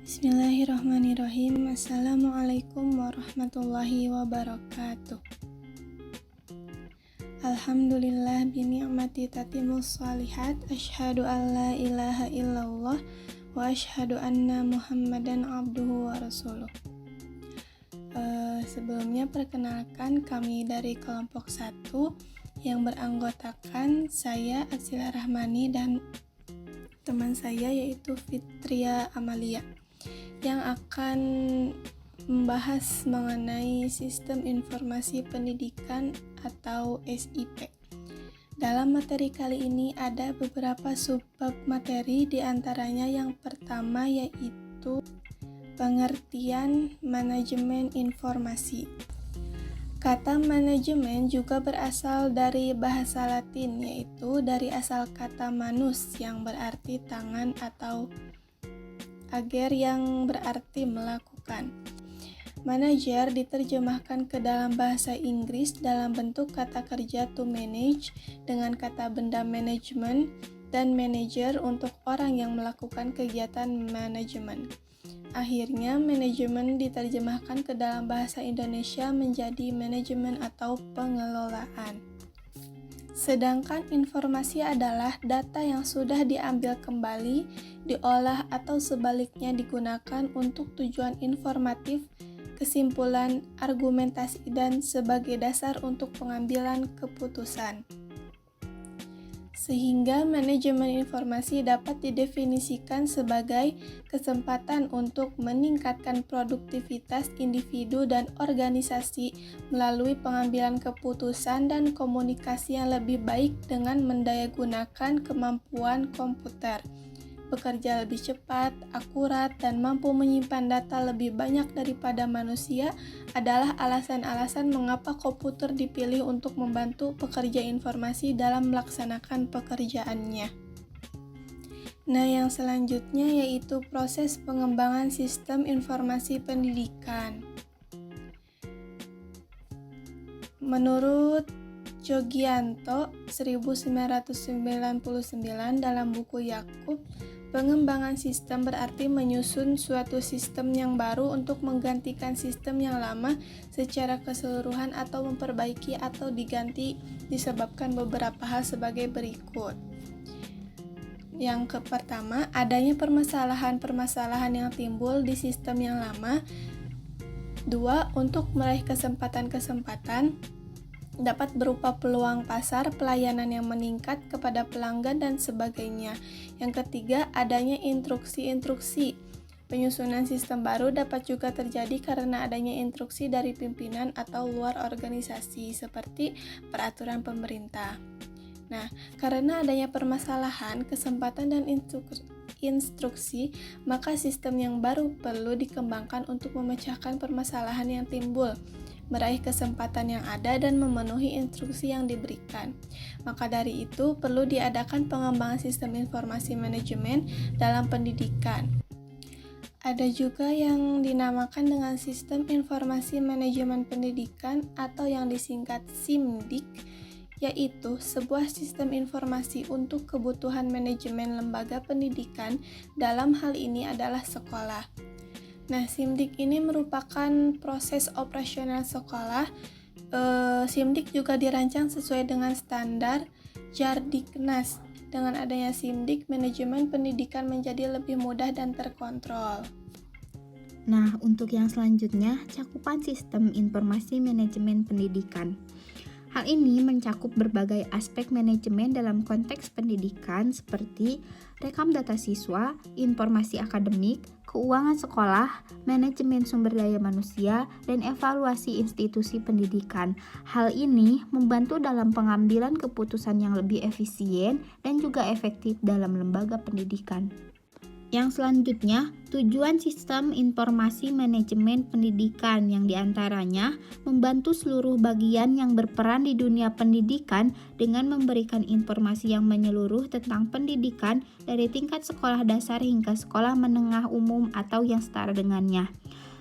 Bismillahirrahmanirrahim. Assalamualaikum warahmatullahi wabarakatuh. Alhamdulillah bini'mati tatimus shalihat. Asyhadu an la ilaha illallah wa asyhadu anna Muhammadan abduhu wa rasuluh. Sebelumnya perkenalkan, kami dari kelompok 1 yang beranggotakan saya Atsila Rahmani dan teman saya yaitu Fitria Amalia, yang akan membahas mengenai Sistem Informasi Pendidikan atau SIP. Dalam materi kali ini ada beberapa subbab materi, diantaranya yang pertama yaitu pengertian manajemen informasi. Kata manajemen juga berasal dari bahasa Latin, yaitu dari asal kata manus yang berarti tangan atau ager yang berarti melakukan. Manager diterjemahkan ke dalam bahasa Inggris dalam bentuk kata kerja to manage dengan kata benda manajemen dan manager untuk orang yang melakukan kegiatan manajemen. Akhirnya, manajemen diterjemahkan ke dalam bahasa Indonesia menjadi manajemen atau pengelolaan. Sedangkan informasi adalah data yang sudah diambil kembali, diolah atau sebaliknya digunakan untuk tujuan informatif, kesimpulan, argumentasi, dan sebagai dasar untuk pengambilan keputusan. Sehingga manajemen informasi dapat didefinisikan sebagai kesempatan untuk meningkatkan produktivitas individu dan organisasi melalui pengambilan keputusan dan komunikasi yang lebih baik dengan mendayagunakan kemampuan komputer, bekerja lebih cepat, akurat, dan mampu menyimpan data lebih banyak daripada manusia adalah alasan-alasan mengapa komputer dipilih untuk membantu pekerja informasi dalam melaksanakan pekerjaannya. Nah, yang selanjutnya yaitu proses pengembangan sistem informasi pendidikan. Menurut Jogianto 1999 dalam buku Yakub, pengembangan sistem berarti menyusun suatu sistem yang baru untuk menggantikan sistem yang lama secara keseluruhan atau memperbaiki atau diganti disebabkan beberapa hal sebagai berikut. Yang pertama, adanya permasalahan-permasalahan yang timbul di sistem yang lama. 2. Untuk meraih kesempatan-kesempatan dapat berupa peluang pasar, pelayanan yang meningkat kepada pelanggan, dan sebagainya. Yang ketiga, adanya instruksi-instruksi. Penyusunan sistem baru dapat juga terjadi karena adanya instruksi dari pimpinan atau luar organisasi, seperti peraturan pemerintah. Nah, karena adanya permasalahan, kesempatan, dan instruksi, maka sistem yang baru perlu dikembangkan untuk memecahkan permasalahan yang timbul, meraih kesempatan yang ada, dan memenuhi instruksi yang diberikan. Maka dari itu, perlu diadakan pengembangan sistem informasi manajemen dalam pendidikan. Ada juga yang dinamakan dengan Sistem Informasi Manajemen Pendidikan atau yang disingkat SIMDIK, yaitu sebuah sistem informasi untuk kebutuhan manajemen lembaga pendidikan, dalam hal ini adalah sekolah. Nah, SIMDIK ini merupakan proses operasional sekolah. SIMDIK juga dirancang sesuai dengan standar Jardiknas. Dengan adanya SIMDIK, manajemen pendidikan menjadi lebih mudah dan terkontrol. Nah, untuk yang selanjutnya, cakupan sistem informasi manajemen pendidikan. Hal ini mencakup berbagai aspek manajemen dalam konteks pendidikan seperti rekam data siswa, informasi akademik, keuangan sekolah, manajemen sumber daya manusia, dan evaluasi institusi pendidikan. Hal ini membantu dalam pengambilan keputusan yang lebih efisien dan juga efektif dalam lembaga pendidikan. Yang selanjutnya, tujuan sistem informasi manajemen pendidikan yang diantaranya membantu seluruh bagian yang berperan di dunia pendidikan dengan memberikan informasi yang menyeluruh tentang pendidikan dari tingkat sekolah dasar hingga sekolah menengah umum atau yang setara dengannya.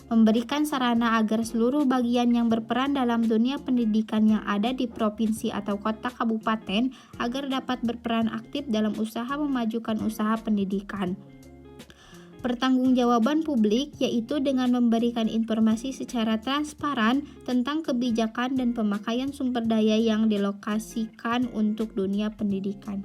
Memberikan sarana agar seluruh bagian yang berperan dalam dunia pendidikan yang ada di provinsi atau kota kabupaten agar dapat berperan aktif dalam usaha memajukan usaha pendidikan. Pertanggungjawaban publik yaitu dengan memberikan informasi secara transparan tentang kebijakan dan pemakaian sumber daya yang dilokasikan untuk dunia pendidikan.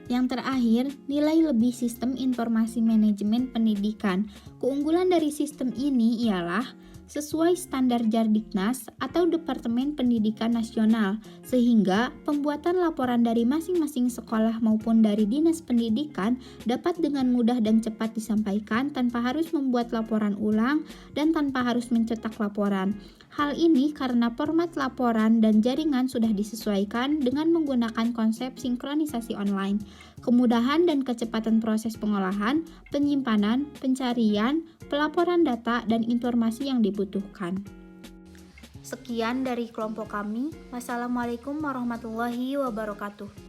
Yang terakhir, nilai lebih sistem informasi manajemen pendidikan. Keunggulan dari sistem ini ialah sesuai standar Jardiknas atau Departemen Pendidikan Nasional, sehingga pembuatan laporan dari masing-masing sekolah maupun dari Dinas Pendidikan dapat dengan mudah dan cepat disampaikan tanpa harus membuat laporan ulang dan tanpa harus mencetak laporan. Hal ini karena format laporan dan jaringan sudah disesuaikan dengan menggunakan konsep sinkronisasi online. Kemudahan dan kecepatan proses pengolahan, penyimpanan, pencarian, pelaporan data, dan informasi yang dibutuhkan. Sekian dari kelompok kami. Wassalamualaikum warahmatullahi wabarakatuh.